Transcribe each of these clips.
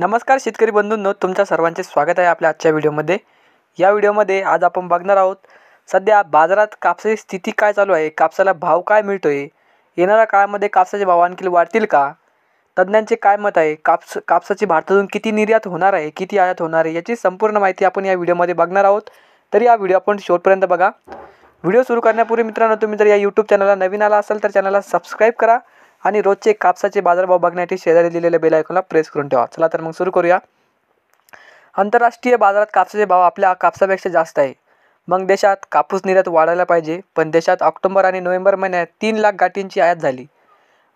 नमस्कार शेतकरी बंधूंनो, तुमच्या सर्वांचे स्वागत आहे आपल्या आजच्या व्हिडिओमध्ये। या व्हिडिओमध्ये आज आपण बघणार आहोत सध्या बाजारात कापसाची स्थिती काय चालू आहे, कापसाला भाव काय मिळतोय, येणाऱ्या काळामध्ये कापसाचे भाव आणखी वाढतील का, तज्ञांचे काय मत आहे, कापसाची भारतातून किती निर्यात होणार आहे, किती आयात होणार आहे, याची संपूर्ण माहिती आपण या व्हिडिओमध्ये बघणार आहोत। तर या व्हिडिओ आपण शेवटपर्यंत बघा। व्हिडिओ सुरू करण्यापूर्वी मित्रांनो, तुम्ही जर या यूट्यूब चॅनलला नवीन आला असाल तर चॅनलला सबस्क्राईब करा आणि रोजचे कापसाचे बाजारभाव बघण्यासाठी शेजारी दिलेल्या बेल आयकॉनला प्रेस करून ठेवा। चला तर मग सुरू करूया। आंतरराष्ट्रीय बाजारात कापसाचे भाव आपल्या कापसापेक्षा जास्त आहे। मग देशात कापूस निर्यात वाढायला पाहिजे, पण देशात ऑक्टोबर आणि नोव्हेंबर महिन्यात 3 लाख गाठींची आयात झाली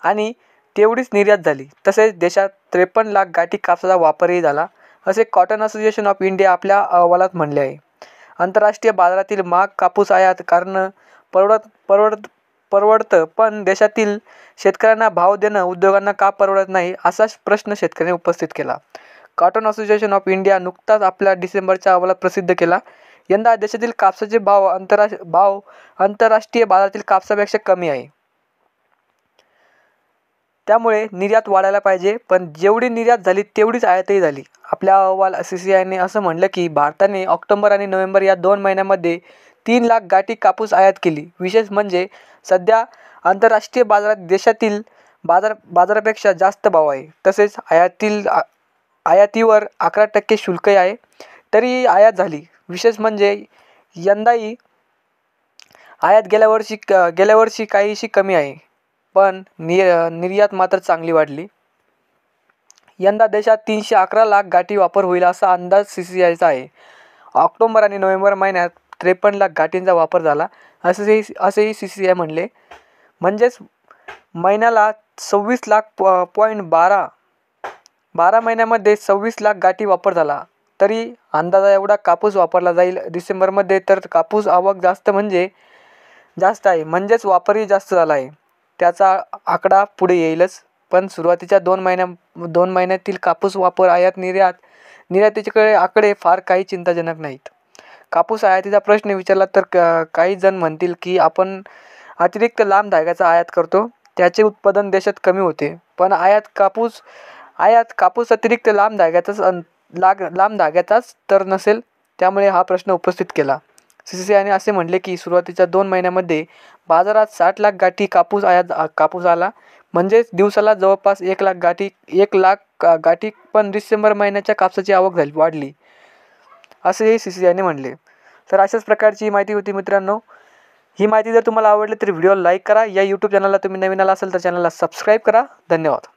आणि तेवढीच निर्यात झाली। तसेच देशात 53 लाख गाठी कापसाचा वापरही झाला, असे कॉटन असोसिएशन ऑफ इंडिया आपल्या अहवालात म्हणले आहे। आंतरराष्ट्रीय बाजारातील महाग कापूस आयात कारण परवडतं, पण देशातील शेतकऱ्यांना भाव देणं उद्योगांना का परवडत नाही, असा प्रश्न शेतकऱ्यांनी उपस्थित केला। कॉटन असोसिएशन ऑफ इंडिया नुकताच आपल्या डिसेंबरच्या अहवालात प्रसिद्ध केला। यंदा देशातील कापसाचे भाव आंतरराष्ट्रीय बाजारातील कापसापेक्षा कमी आहे, त्यामुळे निर्यात वाढायला पाहिजे, पण जेवढी निर्यात झाली तेवढीच आयातही झाली। आपल्या अहवाल CCIने असं म्हणलं की भारताने ऑक्टोबर आणि नोव्हेंबर या 2 महिन्यांमध्ये 3 लाख गाठी कापूस आयात केली। विशेष म्हणजे सध्या आंतरराष्ट्रीय बाजारात देशातील बाजारापेक्षा जास्त भाव आहे। तसेच आयातीवर 11% शुल्कही आहे, तरी आयात झाली। विशेष म्हणजे यंदाही आयात गेल्या वर्षी काहीशी कमी आहे, पण निर्यात मात्र चांगली वाढली। यंदा देशात 311 लाख गाठी वापर होईल असा अंदाज CCIचा आहे। ऑक्टोबर आणि नोव्हेंबर महिन्यात 53 लाख गाठींचा वापर झाला, असेही CCI म्हणले। म्हणजेच महिन्याला 26 लाख पॉईंट 12 महिन्यामध्ये 26 लाख गाठी वापर झाला, तरी अंदाजा एवढा कापूस वापरला जाईल। डिसेंबरमध्ये तर कापूस आवक जास्त आहे, म्हणजेच वापरही जास्त झाला आहे। त्याचा आकडा पुढे येईलच, पण सुरुवातीच्या 2 महिन्यातील कापूस वापर निर्यातीचे आकडे फार काही चिंताजनक नाहीत। कापूस आयातीचा प्रश्न विचारला तर काही जण म्हणतील की आपण अतिरिक्त लांब धाग्याचा आयात करतो, त्याचे उत्पादन देशात कमी होते, पण आयात कापूस अतिरिक्त लांब धाग्याचाच तर नसेल, त्यामुळे हा प्रश्न उपस्थित केला। CCIने असे म्हणले की सुरुवातीच्या 2 महिन्यांमध्ये बाजारात 60 लाख गाठी कापूस आला, म्हणजेच दिवसाला जवळपास 1 लाख गाठी, पण डिसेंबर महिन्याच्या कापसाची आवक वाढली, असेही CCIने म्हणले। तर अशाच प्रकारची माहिती होती मित्रांनो। ही माहिती जर तुम्हाला आवडली तर व्हिडिओला लाईक करा। या यूट्यूब चॅनलला तुम्ही नवीन आला असाल तर चॅनलला सबस्क्राईब करा। धन्यवाद।